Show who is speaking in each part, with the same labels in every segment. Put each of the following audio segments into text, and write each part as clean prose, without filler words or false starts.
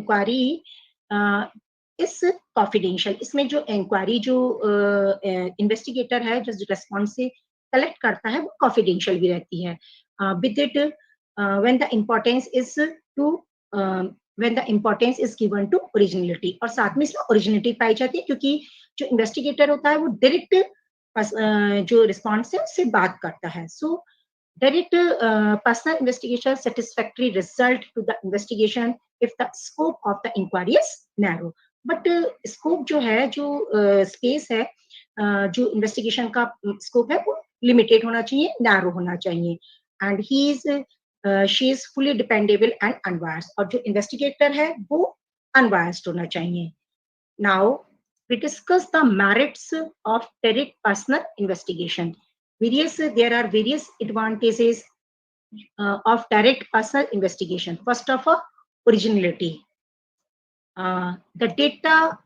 Speaker 1: Inquiry इस confidential, इसमें जो इंक्वायरी जो इन्वेस्टिगेटर है जो रेस्पॉन्स से कलेक्ट करता है वो कॉन्फिडेंशियल भी रहती है। With it when the importance is to when the importance is given to originality, और साथ में इसमें ओरिजिनलिटी पाई जाती है क्योंकि जो इन्वेस्टिगेटर होता है वो डायरेक्ट जो रिस्पॉन्स है उससे बात करता है। सो direct personal investigation satisfactory result to the investigation if the scope of the inquiry is narrow. But scope जो है, जो space है, जो investigation का scope है वो limited होना चाहिए, narrow होना चाहिए, and she is fully dependable and unbiased, और जो investigator है वो unbiased होना चाहिए. Now we discuss the merits of direct personal investigation. There are various advantages of direct personal investigation. First of all, originality. The data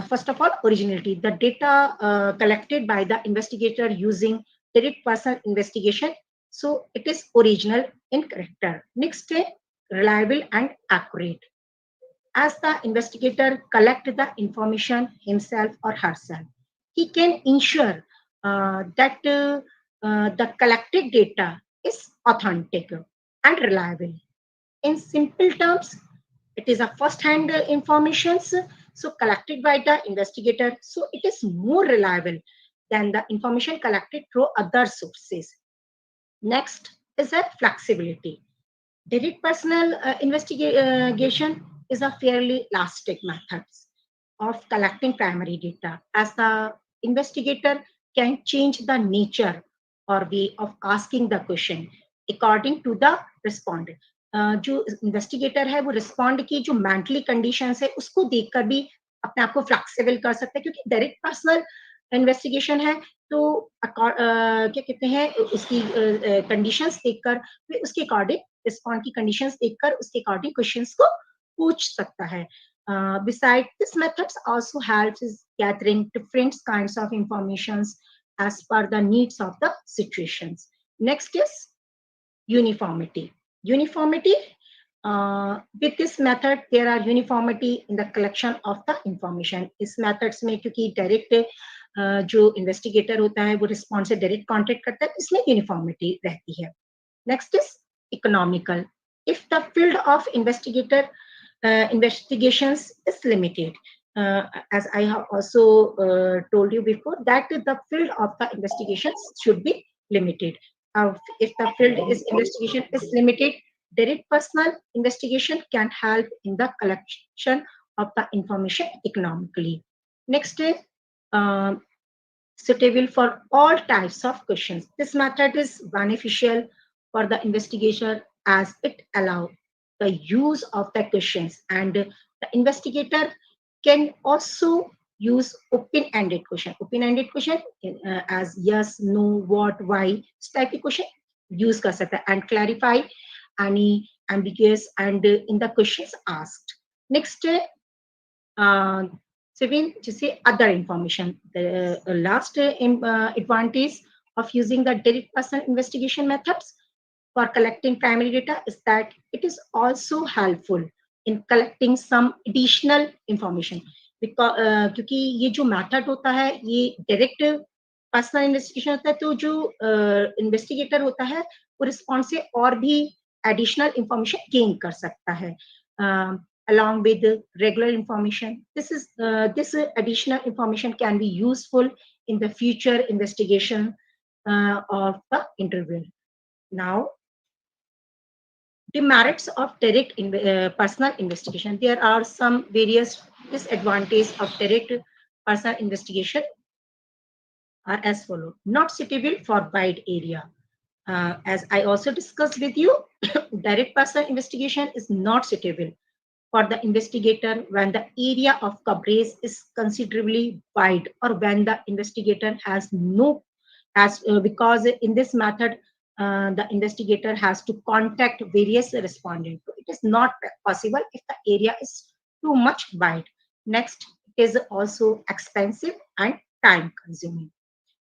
Speaker 1: first of all, originality. The data collected by the investigator using direct personal investigation, so it is original in character. Next, reliable and accurate. As the investigator collect the information himself or herself, he can ensure that the collected data is authentic and reliable. In simple terms, it is a first-hand information, so collected by the investigator, so it is more reliable than the information collected through other sources. Next is a flexibility. Direct personal investigation is a fairly elastic method of collecting primary data, as the investigator can change the nature or way of asking the question according to the respondent. जो investigator है वो respond की जो mentally conditions है उसको देखकर भी अपने आप को फ्लेक्सिबल कर सकता है, क्योंकि डायरेक्ट पर्सनल इन्वेस्टिगेशन है तो क्या कहते हैं उसकी कंडीशंस देखकर फिर उसके अकॉर्डिंग रिस्पॉन्ड की कंडीशंस देखकर उसके अकॉर्डिंग क्वेश्चंस को पूछ सकता है. Besides, this methods also helps is gathering different kinds of informations as per the needs of the situations. Next is uniformity. Uniformity. With this method, there are uniformity in the collection of the information. इस methods में क्योंकि direct जो investigator होता है वो response से direct contact करता है, इसमें uniformity रहती है. Next is economical. If the field of investigations is limited, as I have also told you before, that the field of the investigations should be limited. If the field is investigation is limited, direct personal investigation can help in the collection of the information economically. Next is suitable for all types of questions. This method is beneficial for the investigator as it allows the use of the questions, and the investigator can also use open-ended question. Open-ended question as yes, no, what, why, इस type के question use कर सकता है and clarify any ambiguous and in the questions asked. Next, Sevin, जैसे other information. The last advantage of using the direct personal investigation methods for collecting primary data is that it is also helpful in collecting some additional information. Because क्योंकि ये जो method होता है ये direct personal investigation होता है, तो जो investigator होता है वो response से और भी additional information gain कर सकता है. Along with the regular information, this additional information can be useful in the future investigation of the interview. Now, the merits of direct personal investigation. There are some various disadvantages of direct personal investigation are as follows. Not suitable for wide area. As I also discussed with you, direct personal investigation is not suitable for the investigator when the area of coverage is considerably wide, or when the investigator has because in this method the investigator has to contact various respondents. So it is not possible if the area is too much wide. Next, it is also expensive and time consuming.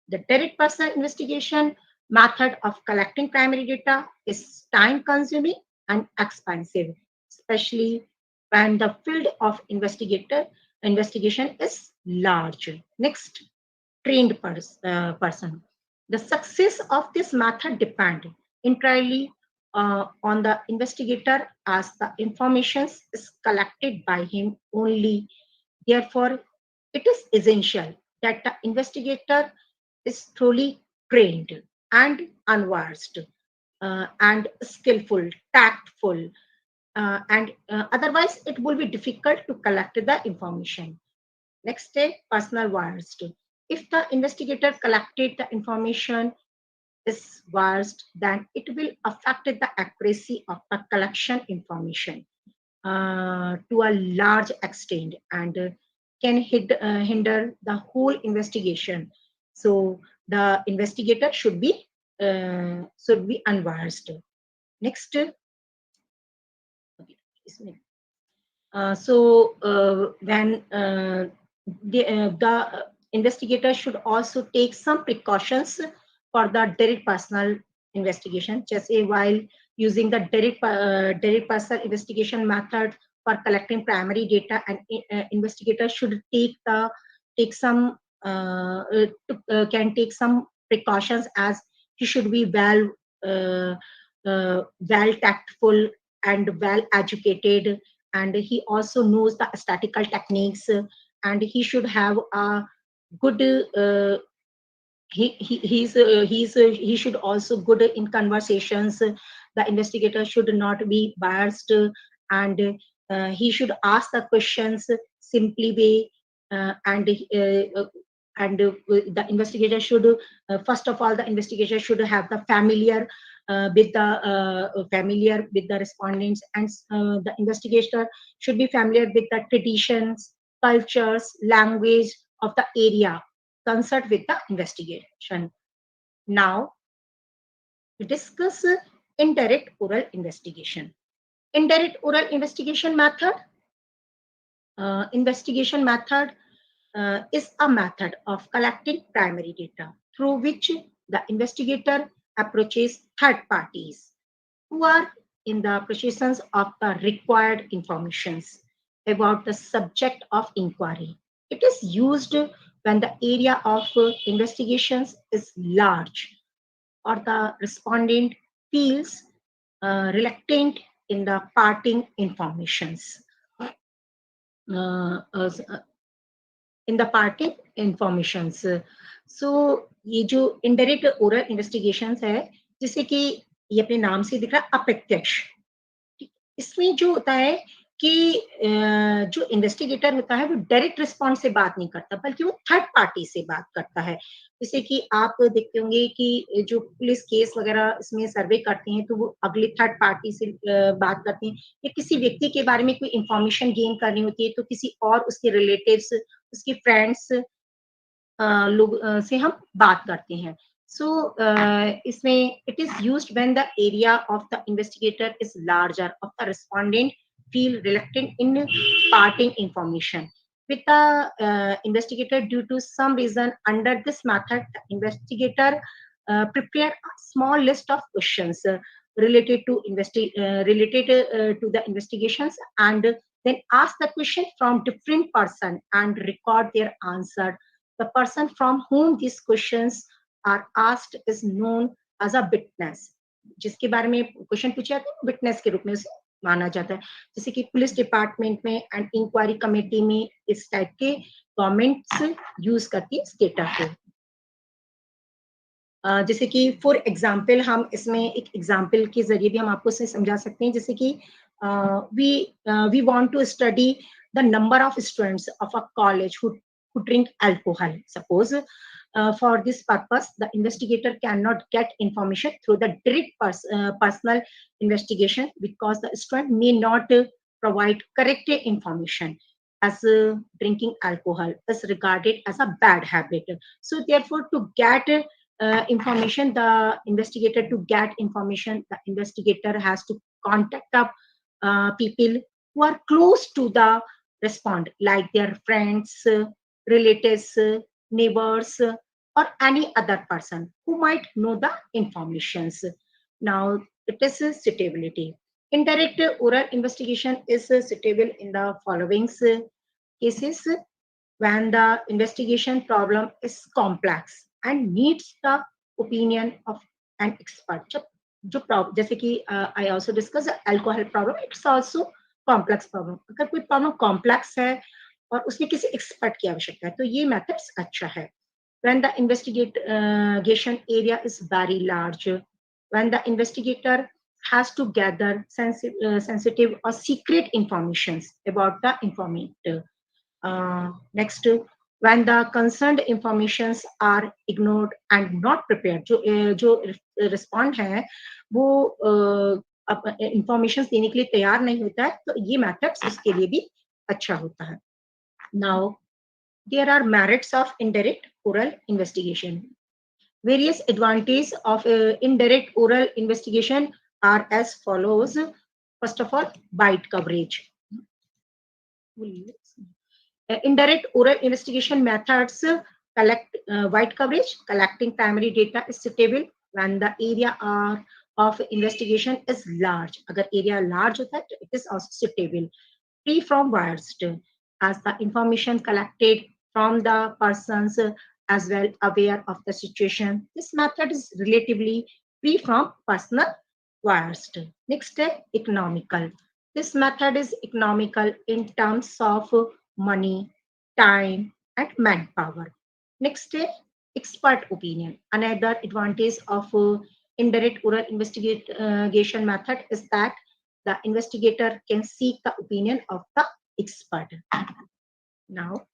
Speaker 1: The direct personal investigation method of collecting primary data is time consuming and expensive, especially when the field of investigation is large. Next, person. The success of this method depends entirely on the investigator, as the information is collected by him only. Therefore, it is essential that the investigator is thoroughly trained and unbiased and skillful, tactful, and otherwise it will be difficult to collect the information. Next step, personal bias. If the investigator collected the information is biased, then it will affect the accuracy of the collection information to a large extent and can hinder the whole investigation. So the investigator should be unbiased. Next, when the investigator should also take some precautions for the direct personal investigation, just while using the direct personal investigation method for collecting primary data, and investigator should take some can take some precautions, as he should be uh, well tactful and well educated, and he also knows the statistical techniques, and he should have a good he should also good in conversations. The investigator should not be biased, and he should ask the questions simply way, and the investigator should first of all, the investigator should have the familiar with the respondents, and the investigator should be familiar with the traditions, cultures, language of the area concerned with the investigation. Now we discuss indirect oral investigation. Indirect oral investigation method is a method of collecting primary data through which the investigator approaches third parties who are in the possession of the required informations about the subject of inquiry. It is used when the area of investigations is large or the respondent feels reluctant in the parting informations. Uh, uh, in the parting information. So ये जो indirect oral investigation है, जैसे कि ये अपने नाम से दिख रहा है अप्रत्यक्ष, इसमें जो होता है कि जो इन्वेस्टिगेटर होता है वो डायरेक्ट रिस्पॉन्स से बात नहीं करता, बल्कि वो थर्ड पार्टी से बात करता है। जैसे कि आप देखते होंगे कि जो पुलिस केस वगैरह इसमें सर्वे करते हैं, तो वो अगले थर्ड पार्टी से बात करते हैं, या किसी व्यक्ति के बारे में कोई इंफॉर्मेशन गेन करनी होती है, तो किसी और उसके रिलेटिव्स, उसके फ्रेंड्स लोग से हम बात करते हैं। So इसमें it is used when the area of the investigator is larger, of the respondent feel reluctant in parting information with the investigator due to some reason. Under this method, the investigator prepare a small list of questions related to the investigations, and then ask the question from different person and record their answer. The person from whom these questions are asked is known as a witness. जिसके बारे में question पूछे जाते हैं, witness के रूप में उसे माना जाता है। जैसे कि पुलिस डिपार्टमेंट में एंड इंक्वायरी कमेटी में इस टाइप के गवर्नमेंट्स यूज करती है इस डेटा को। जैसे कि फॉर एग्जाम्पल, हम इसमें एक एग्जाम्पल के जरिए भी हम आपको इसे समझा सकते हैं। जैसे कि we want to study the number of students of a college who drink alcohol. Suppose for this purpose, the investigator cannot get information through the direct personal investigation, because the student may not provide correct information, as drinking alcohol is regarded as a bad habit. So therefore, to get information, the investigator has to contact up people who are close to the respond, like their friends, relatives, neighbors, or any other person who might know the informations. Now, it is suitability. Indirect oral investigation is suitable in the following cases: when the investigation problem is complex and needs the opinion of an expert. जैसे कि I also discussed alcohol problem, it's also complex problem. अगर कोई problem complex है और उसमें किसी expert की आवश्यकता है तो ये methods अच्छा है. When the investigation area is very large, when the investigator has to gather sensitive or secret informations about the informant. Next, when the concerned informations are ignored and not prepared, जो respond है वो informations देने के लिए तैयार नहीं होता है तो ये methods उसके लिए भी अच्छा होता है. Now there are merits of indirect oral investigation. Various advantages of indirect oral investigation are as follows. First of all, wide coverage. Indirect oral investigation methods collect wide coverage. Collecting primary data is suitable when the area of investigation is large. Agar area large hota hai, it is also suitable. Free from bias, as the information collected from the persons as well aware of the situation. This method is relatively free from personal bias. Next, economical. This method is economical in terms of money, time, and manpower. Next, expert opinion. Another advantage of indirect oral investigation method is that the investigator can seek the opinion of the expert. Now,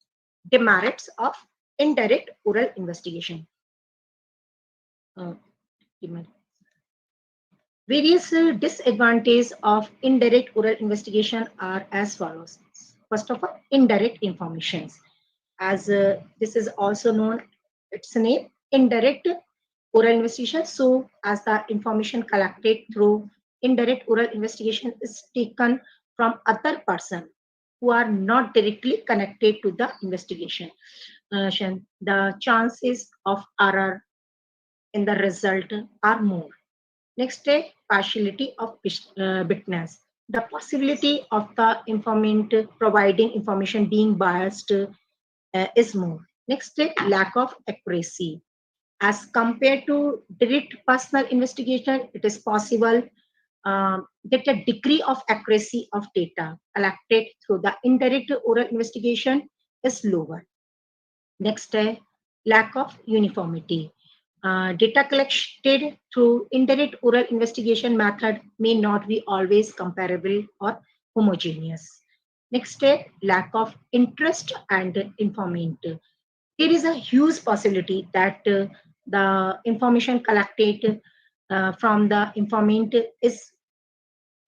Speaker 1: demerits of indirect oral investigation. Various disadvantages of indirect oral investigation are as follows. First of all, indirect informations. As this is also known, its name, indirect oral investigation. So, as the information collected through indirect oral investigation is taken from other person who are not directly connected to the investigation, the chances of error in the result are more. Next, partiality of witness. The possibility of the informant providing information being biased is more. Next, lack of accuracy. As compared to direct personal investigation, it is possible that a degree of accuracy of data collected through the indirect oral investigation is lower. Next, lack of uniformity. Data collected through indirect oral investigation method may not be always comparable or homogeneous. Next, lack of interest and informant. There is a huge possibility that the information collected from the informant is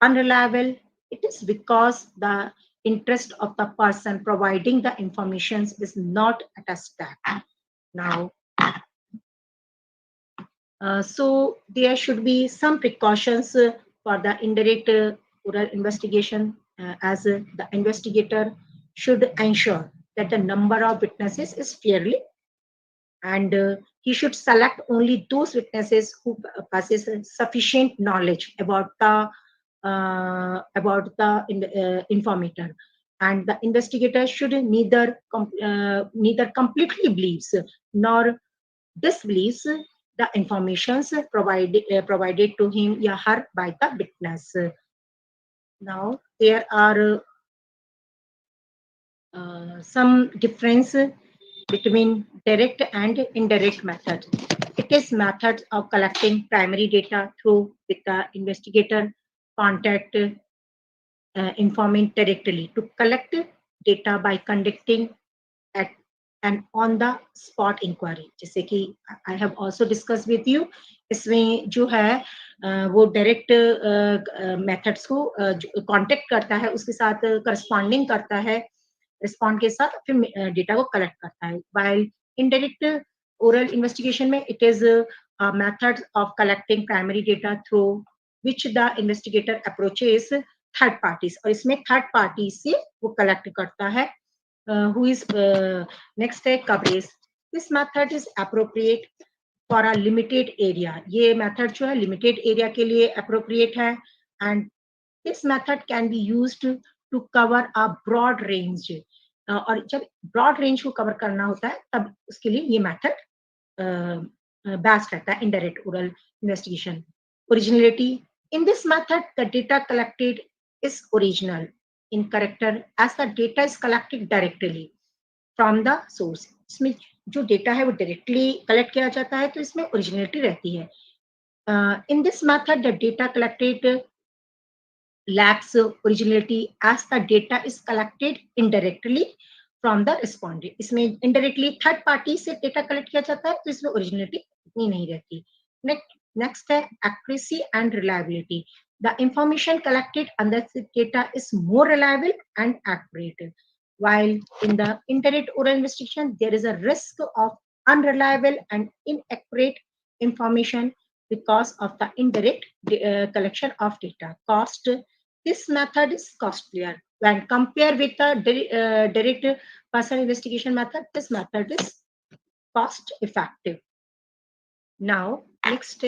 Speaker 1: unreliable. It is because the interest of the person providing the information is not at a stake. Now, so there should be some precautions for the indirect oral investigation, as the investigator should ensure that the number of witnesses is fairly, and he should select only those witnesses who possess sufficient knowledge about the informator, and the investigator should neither completely believes nor disbelieves the informations provided to him or her by the witness. Now there are some difference between direct and indirect method. It is methods of collecting primary data through with the investigator contact informant directly to collect data by conducting at an on the spot inquiry. जैसे कि I have also discussed with you, इसमें जो है वो direct methods को contact करता है, उसके साथ करस्पॉन्डिंग करता है, रिस्पॉन्ड के साथ फिर डेटा को कलेक्ट करता है. While indirect oral investigation में it is a method of collecting primary data through which the investigator approaches third parties, और इसमें थर्ड पार्टी से वो कलेक्ट करता है. Who is next है coverage. This method is appropriate for a limited area. ये method जो है limited area के लिए appropriate है, and This method can be used to cover a broad range. और जब broad range को cover करना होता है तब उसके लिए ये method बेस्ट रहता है, indirect oral investigation. Originality. In this method, the data collected is original in character as the data is collected directly from the source. इसमें जो डेटा है वो डायरेक्टली कलेक्ट किया जाता है तो इसमें ओरिजिनलिटी रहती है. In this method, the data collected lacks originality as the data is collected indirectly from the respondent. इसमें indirectly third party से data collect किया जाता है तो इसमें originality इतनी नहीं रहती. Next है accuracy and reliability. The information collected under the data is more reliable and accurate. While in the indirect oral investigation, there is a risk of unreliable and inaccurate information because of the indirect collection of data. Cost. This method is costlier when compared with the direct personal investigation method. This method is cost effective. Now, next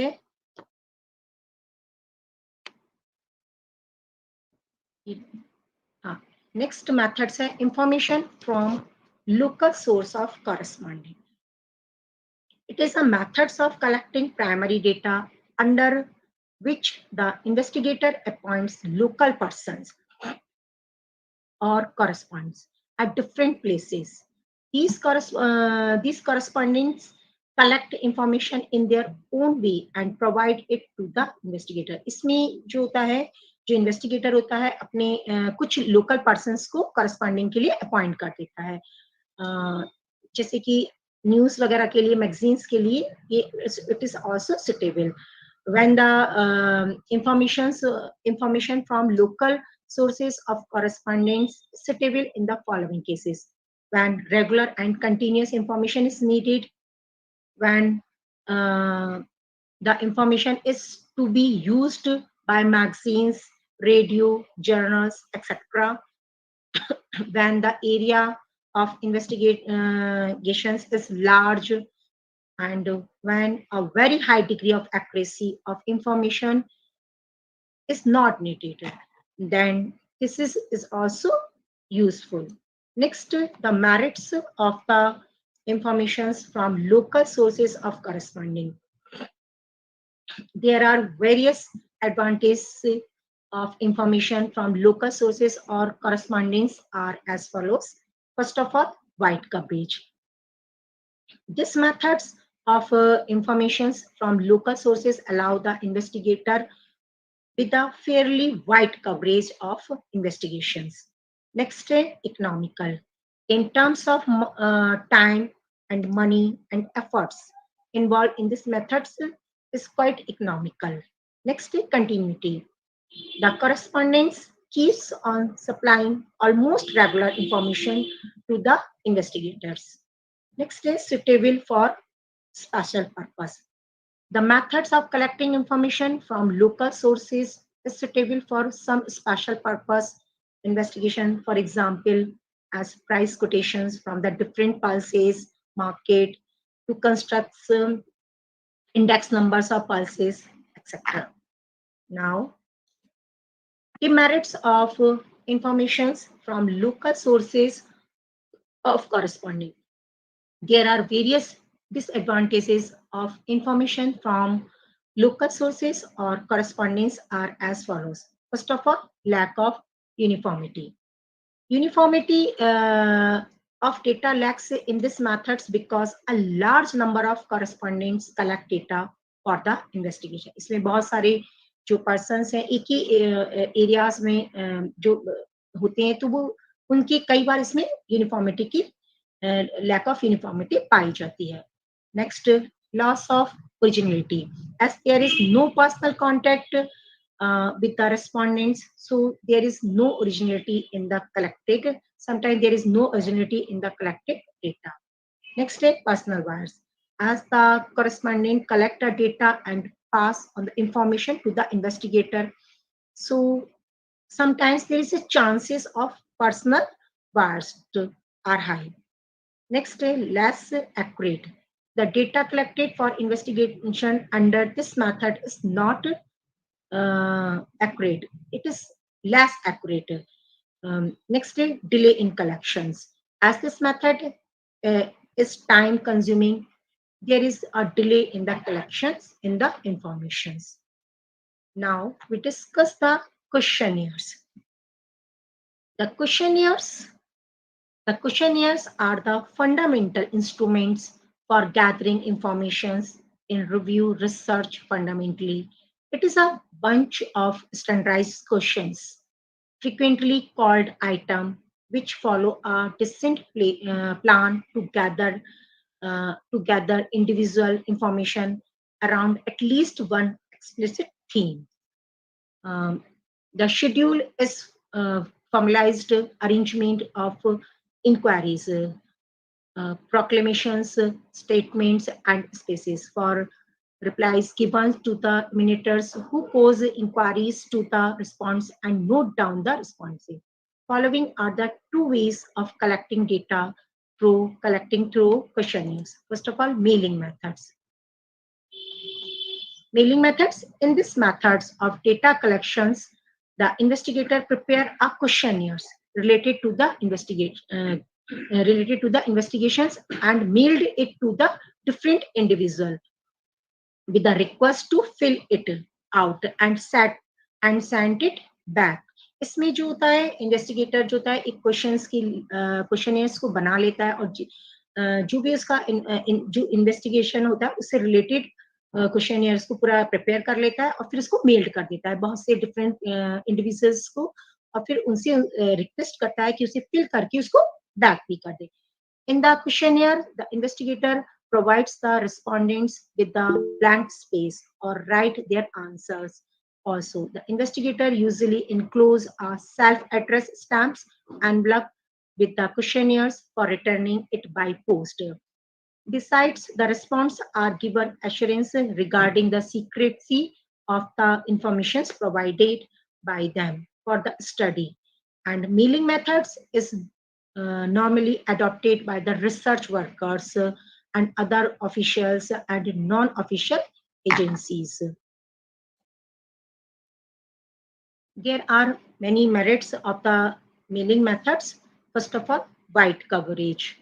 Speaker 1: next methods है information from local source of corresponding. It is a methods of collecting primary data under which the investigator appoints local persons or correspondents at different places. These correspondents collect information in their own way and provide it to the investigator. इसमें जो होता है, जो investigator होता है अपने कुछ local persons को करस्पॉन्डिंग के लिए अपॉइंट कर देता है. जैसे कि न्यूज वगैरह के लिए, मैगजीन्स के लिए ये it is also suitable when the information from local sources of correspondence suitable in the following cases: when regular and continuous information is needed, when the information is to be used by magazines, radio, journals, etc., when the area of investigations is large, and when a very high degree of accuracy of information is not needed, then this is also useful. Next, the merits of the informations from local sources of corresponding. There are various advantages of information from local sources or correspondings are as follows. First of all, wide coverage. These methods of informations from local sources allow the investigator with a fairly wide coverage of investigations. Next, economical. In terms of time and money and efforts involved in these methods is quite economical. Next, continuity. The correspondence keeps on supplying almost regular information to the investigators. Next is suitable for special purpose. The methods of collecting information from local sources is suitable for some special purpose investigation, for example, as price quotations from the different pulses market to construct some index numbers of pulses, etc. Now, the merits of informations from local sources of corresponding. There are various disadvantages of information from local sources or correspondence are as follows. First of all, lack of uniformity. Uniformity of data lacks in these methods because a large number of correspondents collect data for the investigation. इसमें बहुत सारे जो persons हैं एक ही areas में जो होते हैं तो वो उनकी कई बार इसमें uniformity की lack of uniformity पाई जाती है. Next, loss of originality. As there is no personal contact with the respondents, so there is no originality in the collected. Sometimes there is no originality in the collected data. Next, personal bias. As the correspondent collect the data and pass on the information to the investigator, so sometimes there is a chances of personal bias are high. Next, less accurate. The data collected for investigation under this method is not accurate. It is less accurate. Next is delay in collections. As this method is time consuming, there is a delay in the collections in the informations. Now we discuss the questionnaires. The questionnaires, the questionnaires are the fundamental instruments for gathering informations in review research fundamentally. It is a bunch of standardized questions, frequently called item, which follow a distinct plan to gather individual information around at least one explicit theme. Um, the schedule is formalized arrangement of inquiries, proclamations, statements, and spaces for replies given to the minuters who pose inquiries to the response and note down the responses. Following are the two ways of collecting data through questionnaires. First of all, mailing methods. Mailing methods. In these methods of data collections, the investigator prepare a questionnaires related to the investigations and mailed it to the different individual with a request to fill it out and send it back. इसमें जो होता है investigator जो होता है एक questionnaires को बना लेता है और जो भी उसका जो इन्वेस्टिगेशन होता है उससे रिलेटेड क्वेश्चनियर्स को पूरा प्रिपेयर कर लेता है और फिर उसको मेल कर देता है बहुत से डिफरेंट इंडिविजुअल्स को और फिर उनसे रिक्वेस्ट करता है कि उसे फिल करके उसको बैक भी कर दे. In the questionnaire, the investigator provides the respondents with the blank space or write their answers. Also, the investigator usually enclose a self-addressed stamps envelope with the questionnaires for returning it by post. Besides, the response are given assurance regarding the secrecy of the information provided by them for the study. And mailing methods is normally adopted by the research workers and other officials and non-official agencies. There are many merits of the mailing methods. First of all, wide coverage.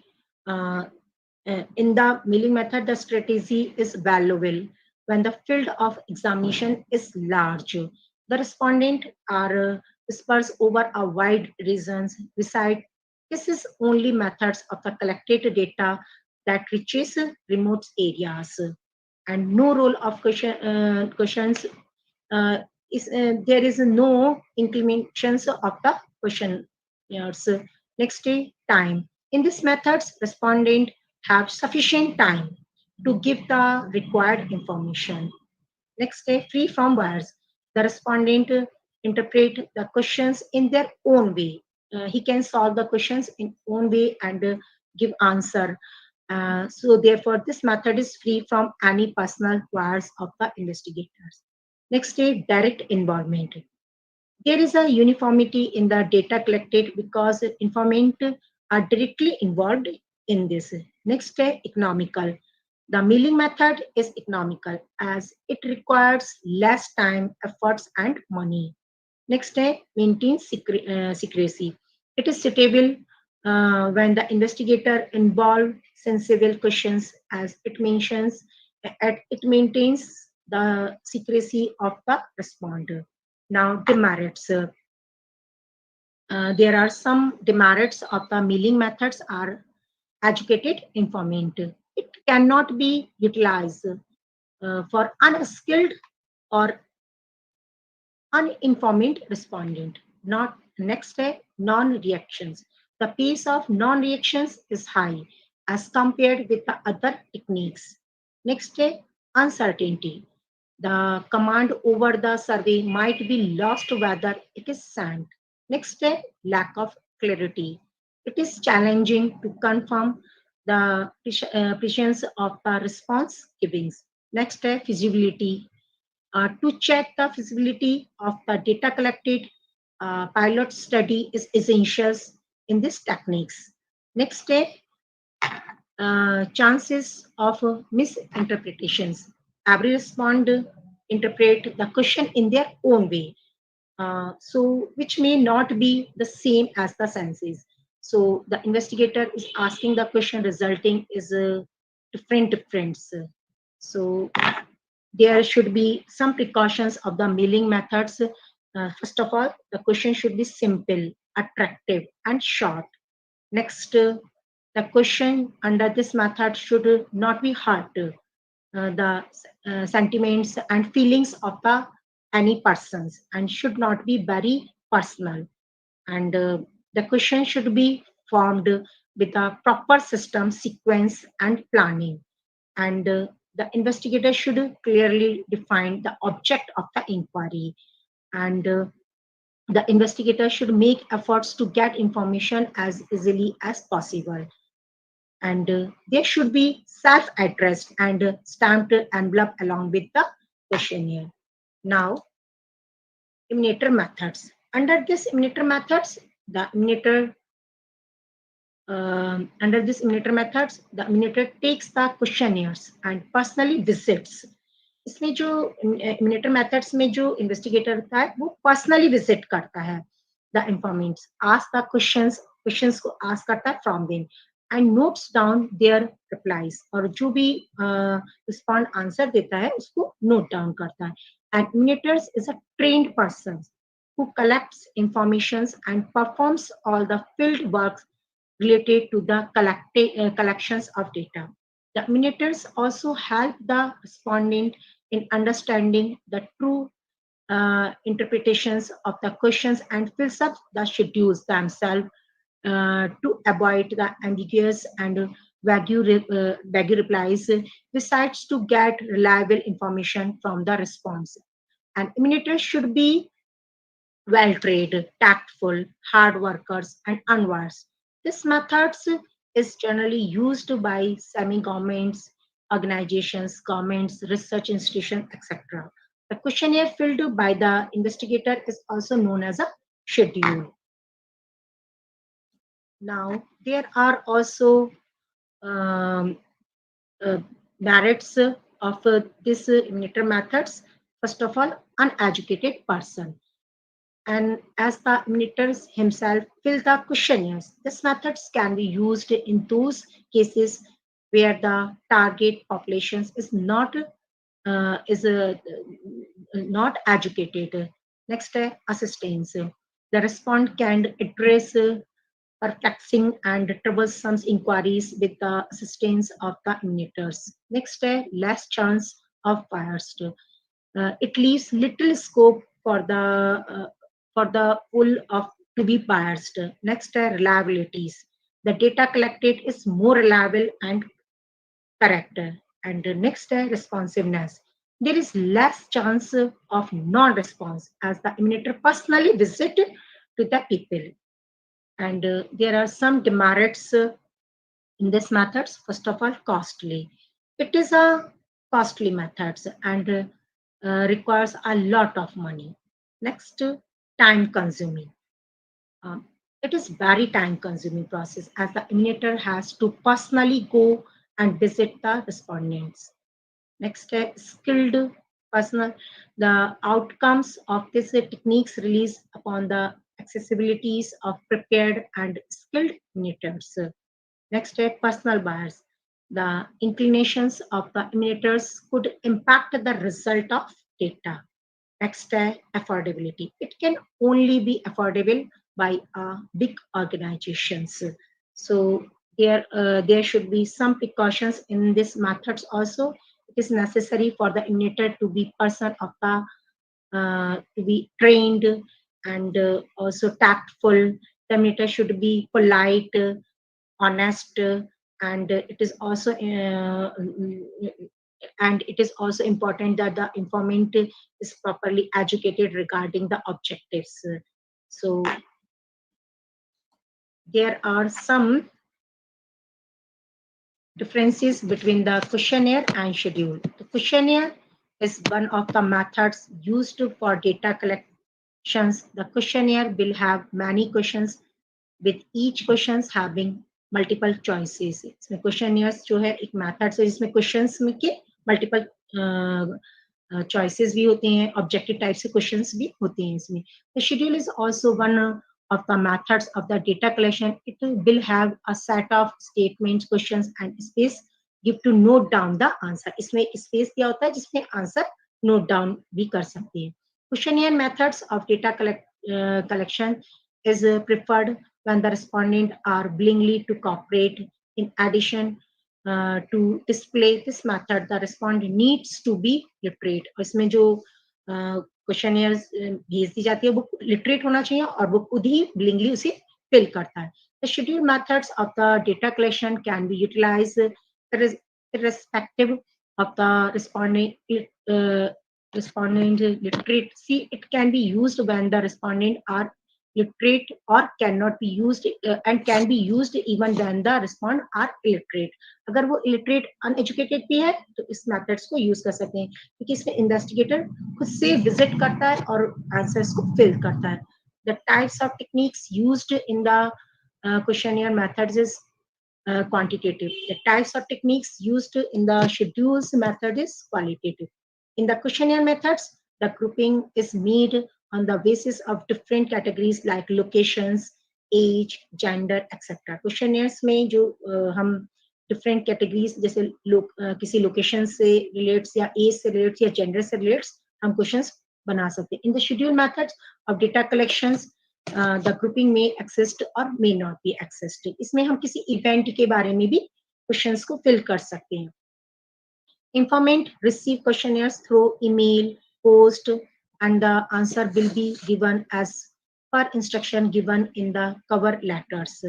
Speaker 1: In the mailing method, the strategy is valuable when the field of examination is large. The respondent are dispersed over a wide regions. Besides, this is only methods of the collected data that reaches remote areas, and no role of questions there is no incrementations of the questionnaires. Next day, time. In these methods, respondent have sufficient time to give the required information. Next day, free from bias. The respondent interpret the questions in their own way. He can solve the questions in own way and give answer. So therefore, this method is free from any personal bias of the investigators. Next is direct involvement. There is a uniformity in the data collected because informants are directly involved in this. Next is economical. The mailing method is economical as it requires less time, efforts, and money. Next is maintains secrecy. It is suitable when the investigator involve sensible questions as it maintains the secrecy of the responder. Now, demerits. There are some demerits of the mailing methods are educated informant. It cannot be utilized for unskilled or uninformed respondent. Not next step, non-reactions. The pace of non-reactions is high as compared with the other techniques. Next step, uncertainty. The command over the survey might be lost whether it is sent. Next step, lack of clarity. It is challenging to confirm the prescience of the response givings. Next step, feasibility. To check the feasibility of the data collected, pilot study is essential in these techniques. Next step, chances of misinterpretations. Every respondent interpret the question in their own way. so which may not be the same as the senses. So the investigator is asking the question resulting is different. So there should be some precautions of the mailing methods. First of all, the question should be simple, attractive, and short. Next, the question under this method should not be hard. The sentiments and feelings of the any persons and should not be very personal. And the question should be formed with a proper system, sequence, and planning. And the investigator should clearly define the object of the inquiry. And the investigator should make efforts to get information as easily as possible. And there should be self-addressed and stamped envelope along with the questionnaire. Now, emanator methods. Under this emanator methods, the emanator under this emanator methods, the emanator takes the questionnaires and personally visits. इसमें जो emanator methods में जो investigator होता है वो personally visit करता है the informants, ask the questions को ask करता है from them and notes down their replies और जो भी respond answer देता है उसको note down करता है. And emanator is a trained person who collects informations and performs all the field works related to the collections of data. The emulators also help the respondent in understanding the true interpretations of the questions and fills up the schedules themselves to avoid the ambiguous and vague replies, besides to get reliable information from the response. And emulators should be well-trained, tactful, hard workers, and unwise. This method is generally used by semi-governments, organizations, governments, research institutions, etc. The questionnaire filled by the investigator is also known as a schedule. Now, there are also um, merits of this emulator methods. First of all, uneducated person. And as the emulator himself fill the questionnaires, these methods can be used in those cases where the target population is not educated. Next, assistance. The respondent can address perplexing and troublesome inquiries with the assistance of the emulators. Next, less chance of bias. It leaves little scope for the pool of to be biased. Next, reliabilities. The data collected is more reliable and correct. And next, responsiveness. There is less chance of non-response as the emulator personally visit to the people. And there are some demerits in this methods. First of all, costly. It is a costly methods and requires a lot of money. Next, time consuming. Um, it is very time consuming process as the emulator has to personally go and visit the respondents. Next, skilled personal. The outcomes of these techniques release upon the accessibilities of prepared and skilled emulators. Next, personal bias. The inclinations of the emulators could impact the result of data. Next, affordability. It can only be affordable by big organizations. So there should be some precautions in these methods also. It is necessary for the emulator to be person of the to be trained and also tactful. The emulator should be polite, honest, and it is also important that the informant is properly educated regarding the objectives. So there are some differences between the questionnaire and schedule. The questionnaire is one of the methods used for data collections. The questionnaire will have many questions with each questions having multiple choices. इसमें questionnaires जो है एक method है जिसमें questions में के multiple choices भी होते हैं, objective type से questions भी होते हैं इसमें. The schedule is also one of the methods of the data collection. It will have a set of statements, questions and space give to note down the answer. इसमें space दिया होता है जिसमें answer note down भी कर सकते हैं. Questionnaire methods of data collection is preferred when the respondent are willingly to cooperate. In addition, to display this method, the respondent needs to be literate. और इसमें जो क्वेश्चनियर भेज दी जाती है वो लिटरेट होना चाहिए और वो खुद ही willingly उसे फिल करता है. The schedule methods of the data collection can be utilized irrespective of the respondent literacy. It can be used when the respondent are literate or cannot be used and can be used even when the respondent are illiterate. अगर वो illiterate uneducated भी है तो इस methods को use कर सकते हैं क्योंकि इसमें investigator खुद से visit करता है और answers को fill करता है. The types of techniques used in the questionnaire methods is quantitative. The types of techniques used in the schedules method is qualitative. In the questionnaire methods, the grouping is made on the basis of different categories like locations, age, gender, etc. Questionnaires में जो हम different categories जैसे किसी location से relates या age से relates या gender से relates हम questions बना सकते हैं. In the schedule methods of data collections, the grouping may exist or may not be exist. इसमें हम किसी event के बारे में भी questions को fill कर सकते हैं. Informant receive questionnaires through email, post, and the answer will be given as per instruction given in the cover letters.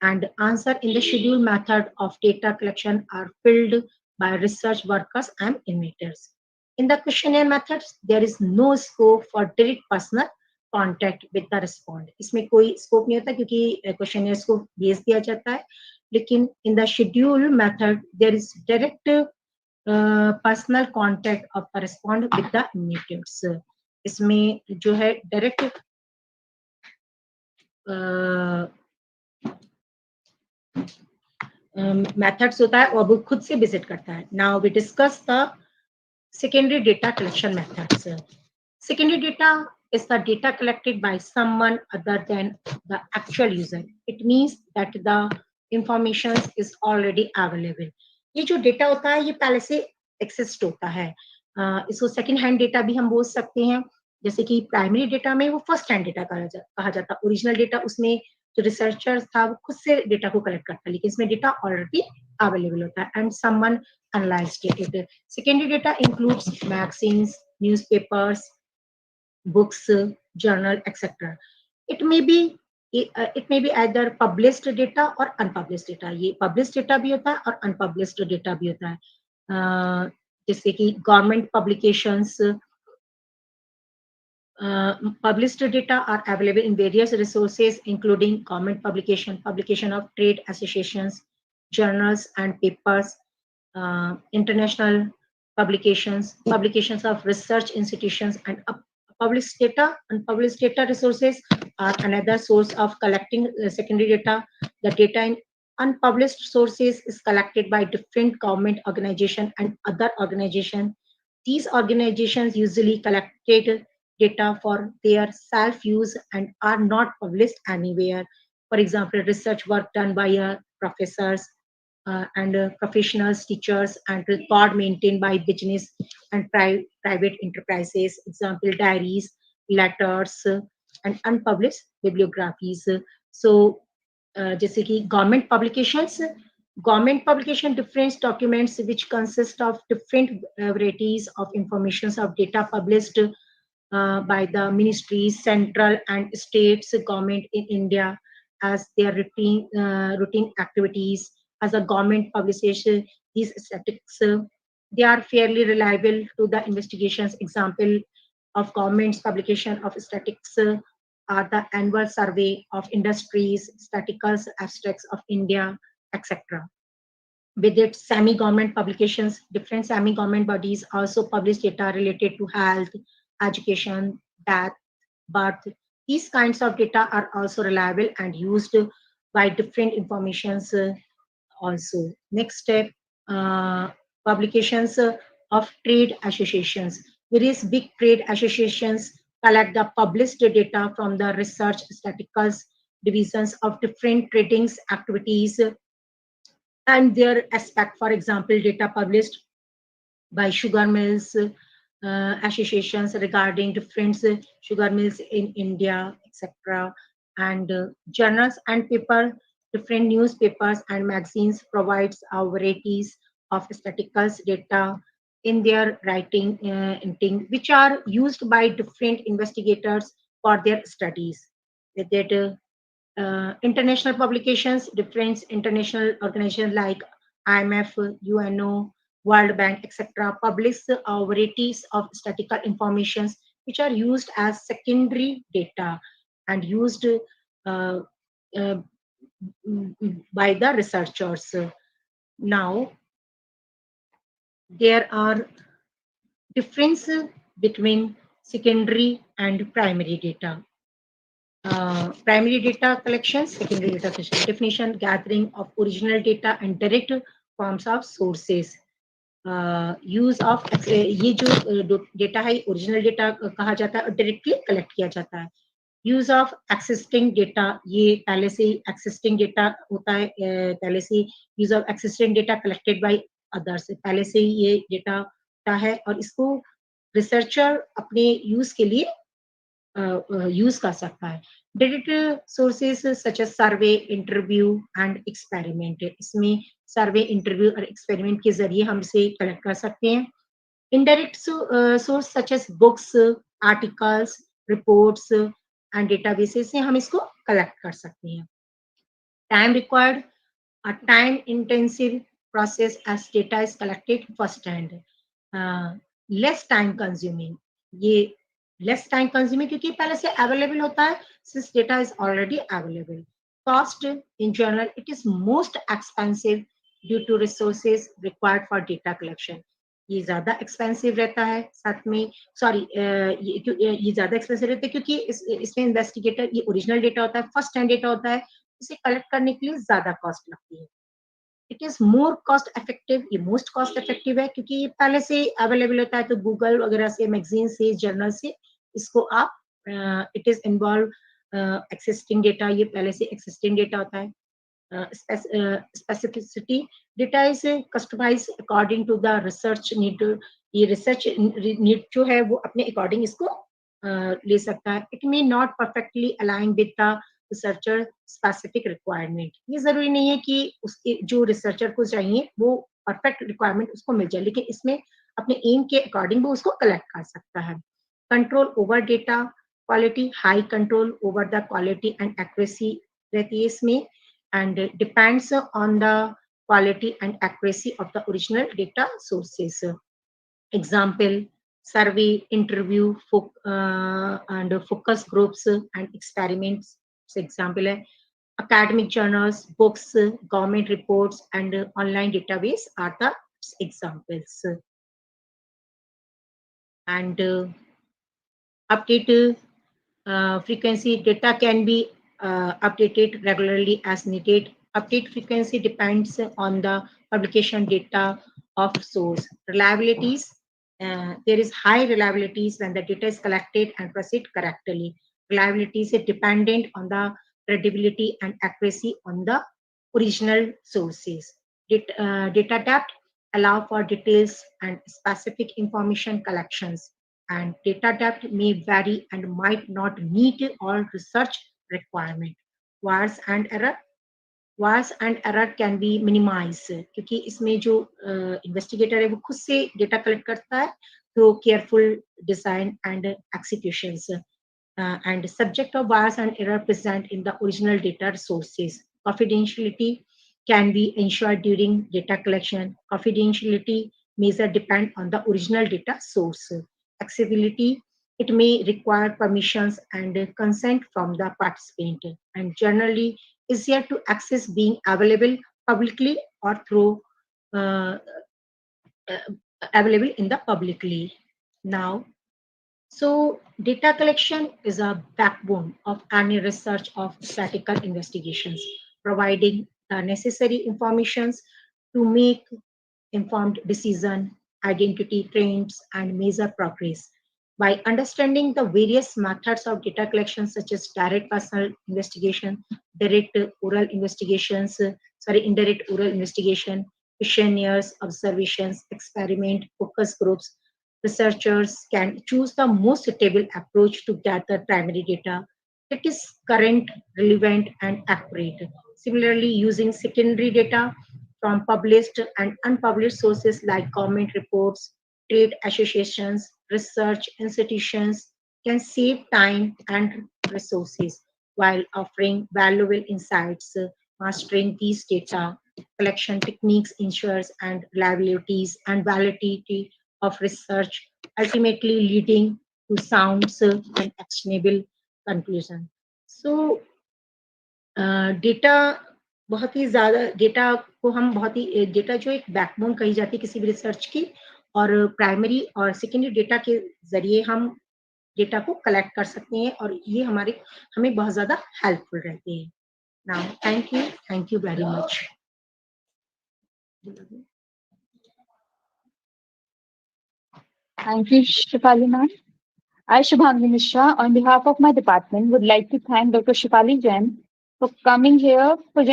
Speaker 1: And answer in the schedule method of data collection are filled by research workers and innovators. In the questionnaire methods, there is no scope for direct personal contact with the respondent. इसमें कोई scope नहीं होता क्योंकि questionnaires को भेज दिया जाता है. लेकिन in the schedule method, there is direct personal contact of the respondent with the initiatives. इसमें जो है डायरेक्ट मेथड्स होता है और वो खुद से विजिट करता है. Now we discuss the secondary data collection methods. Secondary data is the data collected by someone other than the actual user. It means that the information is already available. ये जो डेटा होता है ये पहले से exist होता है. इसको सेकंड हैंड डेटा भी हम बोल सकते हैं. जैसे कि प्राइमरी डेटा में वो फर्स्ट हैंड डेटा कहा जाता है. ओरिजिनल डेटा उसमें जो रिसर्चर था वो खुद से डेटा को कलेक्ट करता है, लेकिन इसमें डेटा ऑलरेडी अवेलेबल होता है and someone analyzed it. Secondary data includes magazines, newspapers, books, journal, etc. It may be either published data or unpublished data. ये published data भी होता है और unpublished data भी होता है. जैसे कि government publications, published data are available in various resources including government publication of trade associations, journals and papers, international publications of research institutions, and published data. Unpublished data resources are another source of collecting secondary data. The data in unpublished sources is collected by different government organizations and other organizations. These organizations usually collected data for their self-use and are not published anywhere. For example, research work done by professors and professionals, teachers, and record maintained by business and private enterprises. Example, diaries, letters, and unpublished bibliographies. So, जैसे कि government publication different documents which consist of different varieties of informations of data published by the ministries, central and states government in India as their routine activities. As a government publishes these statistics, they are fairly reliable to the investigations. Example of government's publication of statistics are the annual survey of industries, statistical abstracts of India, etc. With its semi-government publications, different semi-government bodies also publish data related to health, education, death, birth. These kinds of data are also reliable and used by different informations also. Next step, publications of trade associations. Various big trade associations collect the published data from the research statistical divisions of different tradings activities and their aspect. For example, data published by sugar mills associations regarding different sugar mills in India, etc. And journals and paper, different newspapers and magazines provides varieties of statistical data in their writing, which are used by different investigators for their studies. That international publications, different international organizations like IMF, UNO, World Bank, etc., publish varieties of statistical informations which are used as secondary data and used uh, uh, by the researchers. Now, there are differences between secondary and primary data. Primary data collection, secondary data collection, definition, gathering of original data and direct forms of sources. Use of ये जो data है original data कहा जाता है और directly collect किया जाता है. यूज ऑफ एक्सिस्टिंग डेटा, ये पहले से ही एक्सिस्टिंग डेटा होता है, पहले से use of existing data collected by others, पहले से ही ये डेटा है और इसको रिसर्चर अपने यूज के लिए यूज कर सकता है. Digital sources such as survey, interview and experiment, इसमें सर्वे, इंटरव्यू और एक्सपेरिमेंट के जरिए हम इसे कलेक्ट कर सकते हैं. Indirect source such as books, articles, reports and databases से हम इसको कलेक्ट कर सकते हैं. Time required, a time intensive process as data is collected first hand. Less time consuming, ये less time consuming क्योंकि पहले से available होता है, since data is already available. Cost, in general, it is most expensive due to resources required for data collection. ये ज्यादा expensive रहता है, साथ में सॉरी ये ज्यादा एक्सपेंसिव रहता है क्योंकि इसमें इन्वेस्टिगेटर, ये ओरिजिनल डेटा होता है, फर्स्ट हैंड डेटा होता है, इसे कलेक्ट करने के लिए ज्यादा कॉस्ट लगती है. It is more cost effective, ये मोस्ट कॉस्ट इफेक्टिव है क्योंकि ये पहले से अवेलेबल होता है, तो गूगल वगैरह से, मैगजीन से, जर्नल से इसको आप, it is involve existing data, ये पहले से एक्सिस्टिंग डेटा होता है. specificity, data is customized according to the research need. ये research need जो है वो अपने according इसको ले सकता है. It may not perfectly align with the researcher specific requirement. ये जरूरी नहीं है कि उसके जो researcher को चाहिए वो perfect requirement उसको मिल जाए, लेकिन इसमें अपने aim के according वो उसको collect कर सकता है. Control over data quality, high control over the quality and accuracy रहती है इसमें, and depends on the quality and accuracy of the original data sources. Example, survey, interview, and focus groups and experiments. Example है academic journals, books, government reports, and online database are the examples. And update frequency, data can be updated regularly as needed. Update frequency depends on the publication data of source. Reliabilities, there is high reliabilities when the data is collected and proceed correctly. Reliability is dependent on the credibility and accuracy on the original sources. Data depth allow for details and specific information collections, and data depth may vary and might not meet all research requirement. Bias and error, bias and error can be minimized क्योंकि इसमें जो investigator है वो खुद से data collect करता है through careful design and executions. And subject of bias and error present in the original data sources. Confidentiality can be ensured during data collection. Confidentiality measure depend on the original data source. Accessibility, it may require permissions and consent from the participant, and generally easier to access being available publicly or through uh, available in the publicly. Now, so data collection is a backbone of any research of statistical investigations, providing the necessary informations to make informed decision identity trends, and measure progress. By understanding the various methods of data collection, such as direct personal investigation, direct oral investigations, indirect oral investigation, questionnaires, observations, experiment, focus groups, researchers can choose the most suitable approach to gather primary data that is current, relevant, and accurate. Similarly, using secondary data from published and unpublished sources like government reports, trade associations, research institutions can save time and resources while offering valuable insights. Mastering these data collection techniques ensures and reliabilities and validity of research, ultimately leading to sound and actionable conclusion. So data बहुत ही ज़्यादा data को हम बहुत ही data जो एक backbone कही जाती है किसी भी रिसर्च की और प्राइमरी और सेकेंडरी डेटा के ज़रिए हम डेटा को कलेक्ट कर सकते हैं और ये हमारे हमें बहुत ज़्यादा हेल्पफुल रहते हैं। Now thank you very much.
Speaker 2: Thank you, Shefali ma'am. I, Shubhangi Mishra, on behalf of my department, would like to thank Dr. Shefali Jain for coming here, for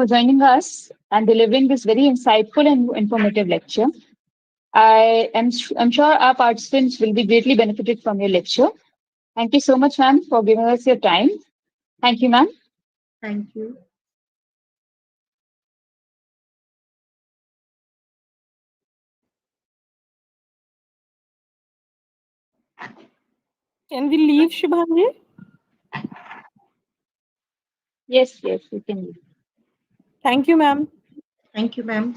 Speaker 2: joining us and delivering this very insightful and informative lecture. I'm sure our participants will be greatly benefited from your lecture. Thank you so much, ma'am, for giving us your time. Thank you, ma'am.
Speaker 1: Thank you.
Speaker 3: Can we leave, Shubhangi?
Speaker 2: Yes, we can leave.
Speaker 3: Thank you, ma'am.
Speaker 1: Thank you, ma'am.